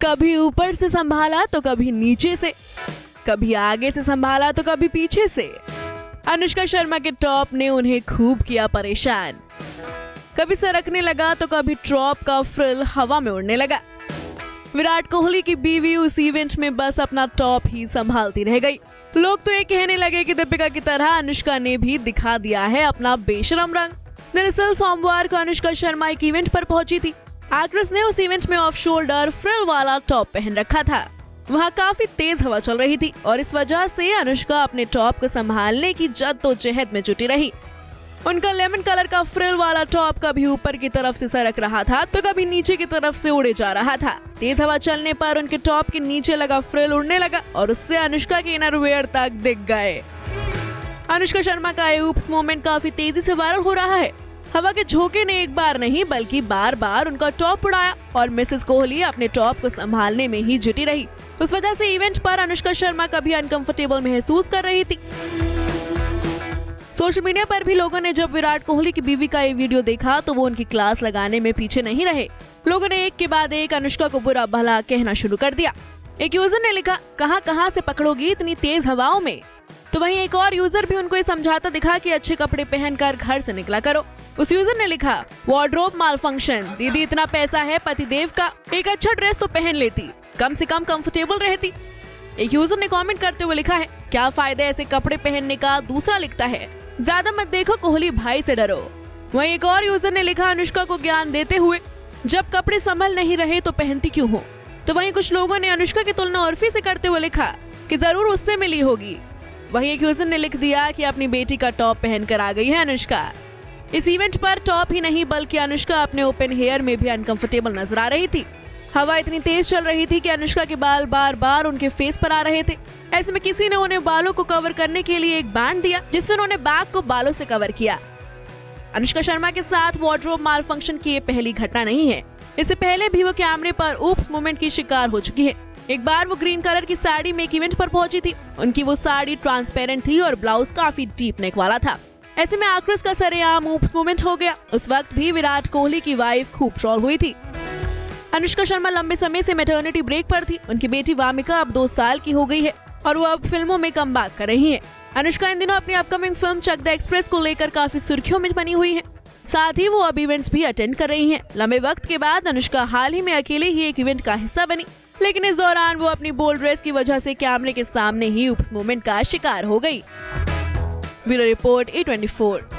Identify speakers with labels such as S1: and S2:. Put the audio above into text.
S1: कभी ऊपर से संभाला तो कभी नीचे से, कभी आगे से संभाला तो कभी पीछे से। अनुष्का शर्मा के टॉप ने उन्हें खूब किया परेशान। कभी सरकने लगा तो कभी टॉप का फ्रिल हवा में उड़ने लगा। विराट कोहली की बीवी उस इवेंट में बस अपना टॉप ही संभालती रह गई। लोग तो ये कहने लगे कि दीपिका की तरह अनुष्का ने भी दिखा दिया है अपना बेशरम रंग। दरअसल सोमवार को अनुष्का शर्मा एक इवेंट पर पहुंची थी। एक्ट्रेस ने उस इवेंट में ऑफ शोल्डर फ्रिल वाला टॉप पहन रखा था। वहाँ काफी तेज हवा चल रही थी और इस वजह से अनुष्का अपने टॉप को संभालने की जद्दोजहद में जुटी रही। उनका लेमन कलर का फ्रिल वाला टॉप कभी ऊपर की तरफ से सरक रहा था तो कभी नीचे की तरफ से उड़े जा रहा था। तेज हवा चलने पर उनके टॉप के नीचे लगा फ्रिल उड़ने लगा और उससे अनुष्का के इनरवियर तक दिख गए। अनुष्का शर्मा का ये ऊप्स मोमेंट काफी तेजी से वायरल हो रहा है। हवा के झोंके ने एक बार नहीं बल्कि बार बार उनका टॉप उड़ाया और मिसेस कोहली अपने टॉप को संभालने में ही जुटी रही। उस वजह से इवेंट पर अनुष्का शर्मा कभी अनकंफर्टेबल महसूस कर रही थी। सोशल मीडिया पर भी लोगों ने जब विराट कोहली की बीवी का ये वीडियो देखा तो वो उनकी क्लास लगाने में पीछे नहीं रहे। लोगों ने एक के बाद एक अनुष्का को बुरा भला कहना शुरू कर दिया। एक यूजर ने लिखा, कहां से पकड़ोगी इतनी तेज हवाओं में। तो वहीं एक और यूजर भी उनको ये समझाता दिखा कि अच्छे कपड़े पहनकर घर से निकला करो। उस यूजर ने लिखा, वार्डरोब माल फंक्शन, दीदी इतना पैसा है पतिदेव का, एक अच्छा ड्रेस तो पहन लेती, कम से कम कंफर्टेबल रहती। एक यूजर ने कमेंट करते हुए लिखा है, क्या फायदा ऐसे कपड़े पहनने का। दूसरा लिखता है, ज्यादा मत देखो कोहली भाई से डरो। वहीं एक और यूजर ने लिखा अनुष्का को ज्ञान देते हुए, जब कपड़े संभल नहीं रहे तो पहनती क्यों हो। तो वहीं कुछ लोगों ने अनुष्का की तुलना उर्फी से करते हुए लिखा कि जरूर उससे मिली होगी। वहीं एक यूजर ने लिख दिया कि अपनी बेटी का टॉप पहनकर आ गई है अनुष्का। इस इवेंट पर टॉप ही नहीं बल्कि अनुष्का अपने ओपन हेयर में भी अनकंफर्टेबल नजर आ रही थी। हवा इतनी तेज चल रही थी कि अनुष्का के बाल बार बार उनके फेस पर आ रहे थे। ऐसे में किसी ने उन्हें बालों को कवर करने के लिए एक बैंड दिया जिससे उन्होंने बैक को बालों से कवर किया। अनुष्का शर्मा के साथ वार्डरोब माल फंक्शन की ये पहली घटना नहीं है। इससे पहले भी वो कैमरे पर ऊप्स मोमेंट की शिकार हो चुकी है। एक बार वो ग्रीन कलर की साड़ी में एक इवेंट पर पहुंची थी। उनकी वो साड़ी ट्रांसपेरेंट थी और ब्लाउज काफी डीप नेक वाला था। ऐसे में एक्ट्रेस का सरेआम ऊप्स मोमेंट हो गया। उस वक्त भी विराट कोहली की वाइफ खूब ट्रोल हुई थी। अनुष्का शर्मा लंबे समय से मैटरनिटी ब्रेक पर थी। उनकी बेटी वामिका अब 2 साल की हो गई है और वो अब फिल्मों में कमबैक कर रही है। अनुष्का इन दिनों अपनी upcoming film Chakda Xpress को लेकर काफी सुर्खियों में बनी हुई है। साथ ही वो अब इवेंट्स भी अटेंड कर रही हैं। लंबे वक्त के बाद अनुष्का हाल ही में अकेले ही एक इवेंट का हिस्सा बनी, लेकिन इस दौरान वो अपनी बोल्ड ड्रेस की वजह से कैमरे के सामने ही ऊप्स मोमेंट का शिकार हो गई। Bureau report E24।